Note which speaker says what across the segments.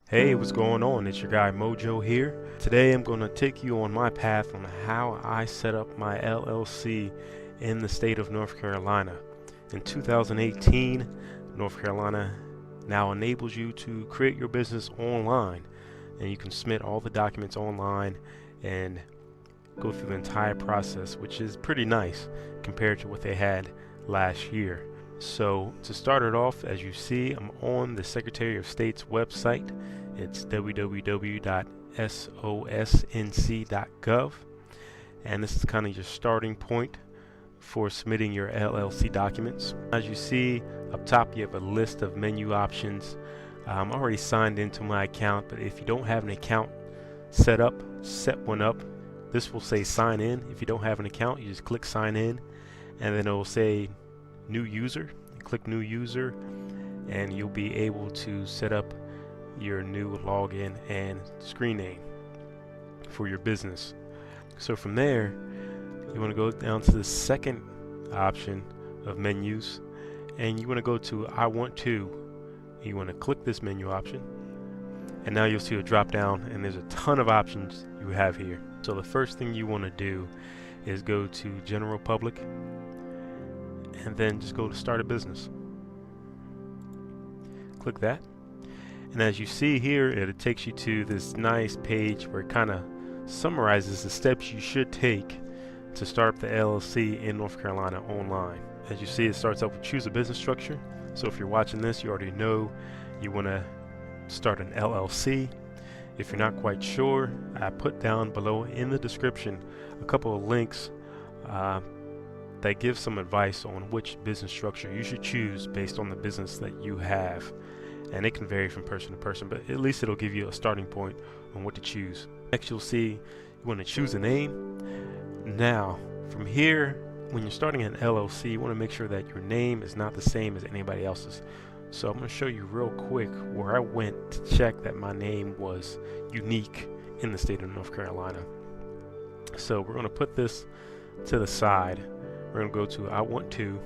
Speaker 1: Hey, what's going on? It's your guy Mojo here. Today I'm going to take you on my path on how I set up my LLC in the state of North Carolina. In 2018, North Carolina now enables you to create your business online, and you can submit all the documents online and go through the entire process, which is pretty nice compared to what they had last year. So to start it off, as you see, I'm on the Secretary of State's website. It's www.sosnc.gov, and this is kind of your starting point for submitting your LLC documents. As you see up top, you have a list of menu options. I'm already signed into my account, but if you don't have an account set one up. This will say sign in. If you don't have an account, you just click sign in, and then it will say new user. You click new user, and you'll be able to set up your new login and screen name for your business. So from there, you want to go down to the second option of menus, and you want to go to I want to. You want to click this menu option, and now you'll see a drop down, and there's a ton of options you have here. So the first thing you want to do is go to General Public, and then just go to Start a Business. Click that, and as you see here, it takes you to this nice page where it kind of summarizes the steps you should take to start up the LLC in North Carolina online. As you see, it starts out with choose a business structure. So if you're watching this, you already know you want to start an LLC. If you're not quite sure, I put down below in the description a couple of links that give some advice on which business structure you should choose based on the business that you have. And it can vary from person to person, but at least it'll give you a starting point on what to choose. Next, you'll see you want to choose a name. Now, from here, when you're starting an LLC, you want to make sure that your name is not the same as anybody else's. So I'm going to show you real quick where I went to check that my name was unique in the state of North Carolina. So we're going to put this to the side. We're going to go to I want to,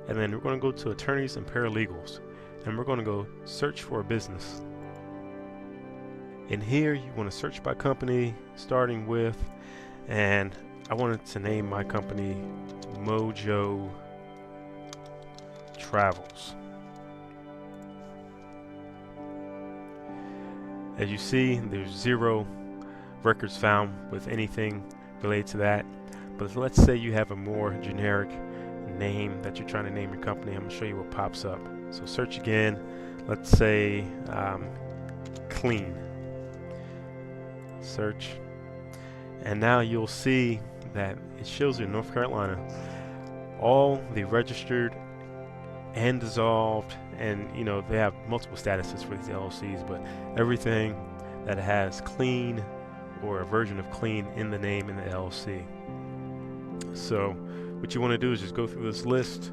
Speaker 1: and then we're going to go to attorneys and paralegals, and we're going to go search for a business. In here, you want to search by company, starting with, and I wanted to name my company Mojo Travels. As you see, there's 0 records found with anything related to that. But let's say you have a more generic name that you're trying to name your company. I'm going to show you what pops up. So search again. Let's say clean. Search. And now you'll see that it shows you in North Carolina all the registered and dissolved, and they have multiple statuses for these LLCs, but everything that has clean or a version of clean in the name in the LLC. So what you want to do is just go through this list.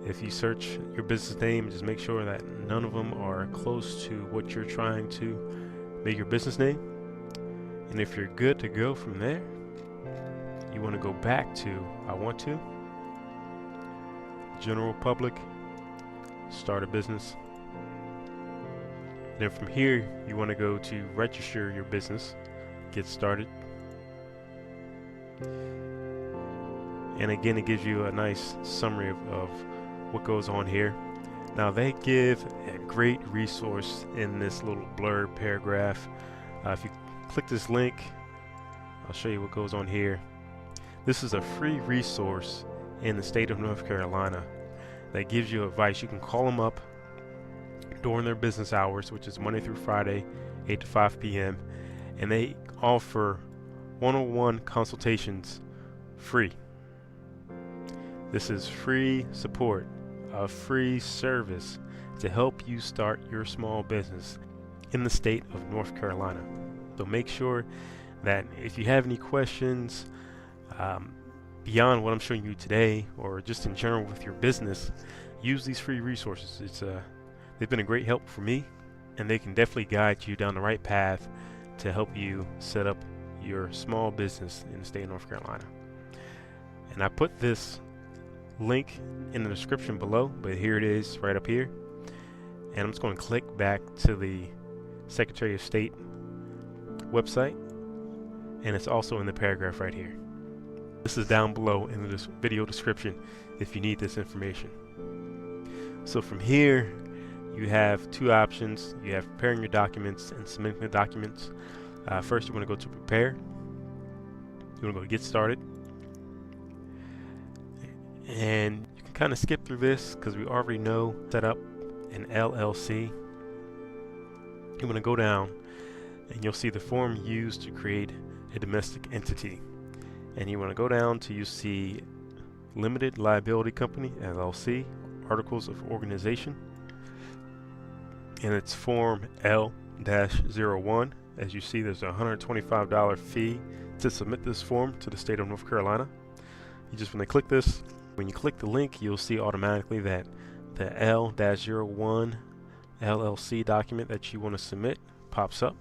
Speaker 1: If you search your business name, just make sure that none of them are close to what you're trying to make your business name. And if you're good to go from there, you want to go back to I want to, General Public, Start a Business. Then from here, you want to go to register your business, get started. And again, it gives you a nice summary of what goes on here. Now they give a great resource in this little blurb paragraph. If you click this link, I'll show you what goes on here. This is a free resource in the state of North Carolina that gives you advice. You can call them up during their business hours, which is Monday through Friday, 8 to 5 p.m. And they offer one-on-one consultations free. This is free support, a free service to help you start your small business in the state of North Carolina. So make sure that if you have any questions beyond what I'm showing you today, or just in general with your business, use these free resources. They've been a great help for me, and they can definitely guide you down the right path to help you set up your small business in the state of North Carolina. And I put this link in the description below, but here it is right up here. And I'm just going to click back to the Secretary of State website, and it's also in the paragraph right here. This is down below in the video description if you need this information. So from here, you have two options. You have preparing your documents and submitting the documents. First, you want to go to prepare. You want to go to get started. And you can kind of skip through this because we already know set up an LLC. You want to go down and you'll see the form used to create a domestic entity. And you want to go down till you see Limited Liability Company, LLC, Articles of Organization. And it's form L-01. As you see, there's a $125 fee to submit this form to the state of North Carolina. You just want to click this. When you click the link, you'll see automatically that the L-01 LLC document that you want to submit pops up.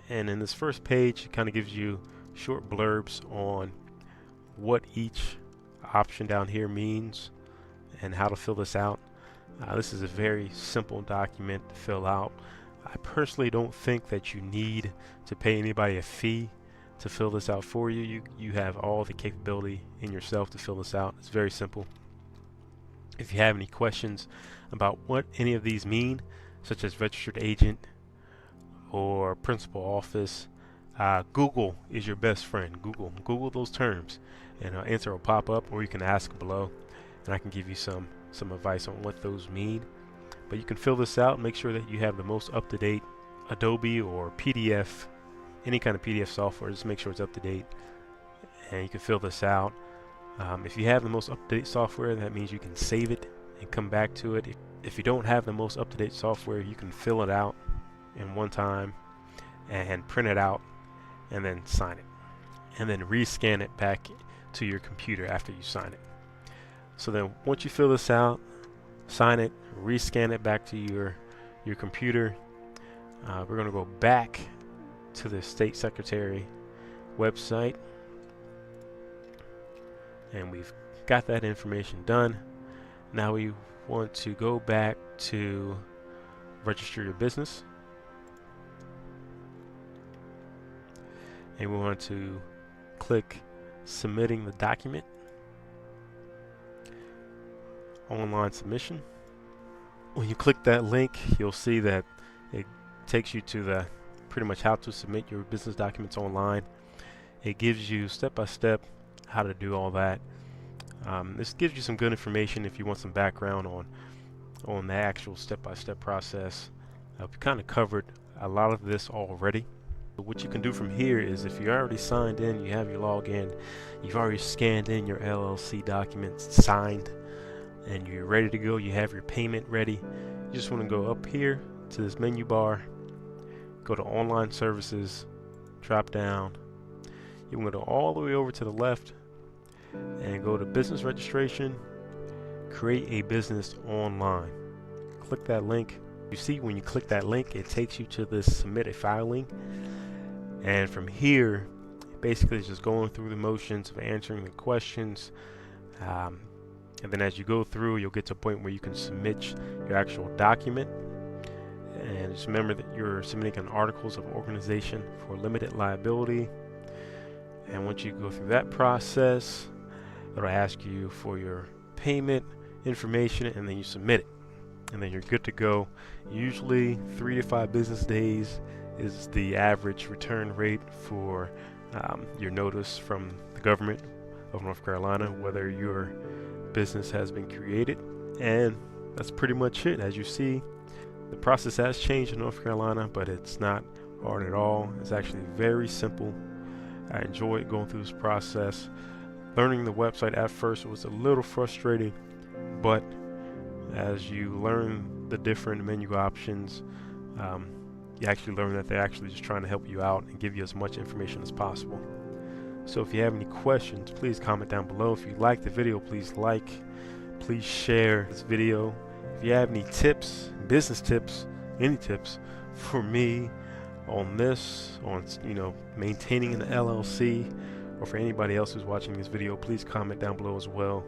Speaker 1: And in this first page, it kind of gives you short blurbs on what each option down here means and how to fill this out. This is a very simple document to fill out. I personally don't think that you need to pay anybody a fee to fill this out for you. You have all the capability in yourself to fill this out. It's very simple. If you have any questions about what any of these mean, such as registered agent or principal office, Google is your best friend. Google those terms, and an answer will pop up, or you can ask below, and I can give you some advice on what those mean. But you can fill this out. Make sure that you have the most up-to-date Adobe or PDF, any kind of PDF software. Just make sure it's up to date, and you can fill this out. If you have the most up-to-date software, that means you can save it and come back to it. If you don't have the most up-to-date software, you can fill it out in one time and print it out and then sign it, and then rescan it back to your computer after you sign it. So then once you fill this out, sign it, rescan it back to your computer, we're going to go back to the State Secretary website, and we've got that information done. Now we want to go back to register your business, and we want to click submitting the document, online submission. When you click that link, you'll see that it takes you to the pretty much how to submit your business documents online. It gives you step-by-step how to do all that. This gives you some good information if you want some background on the actual step-by-step process. We've kind of covered a lot of this already. But what you can do from here is, if you're already signed in, you have your login, you've already scanned in your LLC documents, signed, and you're ready to go, you have your payment ready, you just want to go up here to this menu bar, go to online services, drop down, you want to go all the way over to the left and go to business registration, create a business online. Click that link. You see, when you click that link, it takes you to this submit a filing, and from here basically it's just going through the motions of answering the questions, and then as you go through, you'll get to a point where you can submit your actual document. And just remember that you're submitting an articles of organization for limited liability. And once you go through that process, it'll ask you for your payment information, and then you submit it, and then you're good to go. Usually 3 to 5 business days is the average return rate for your notice from the government of North Carolina, whether your business has been created. And that's pretty much it. As you see, the process has changed in North Carolina, but it's not hard at all. It's actually very simple. I enjoyed going through this process. Learning the website at first was a little frustrating, but as you learn the different menu options, you actually learn that they're actually just trying to help you out and give you as much information as possible. So if you have any questions, please comment down below. If you like the video, please like, please share this video. If you have any tips, business tips, any tips for me on this, on maintaining an LLC, or for anybody else who's watching this video, please comment down below as well.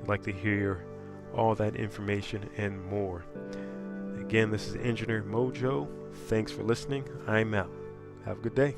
Speaker 1: I'd like to hear all that information and more. Again, this is Engineer Mojo. Thanks for listening. I'm out. Have a good day.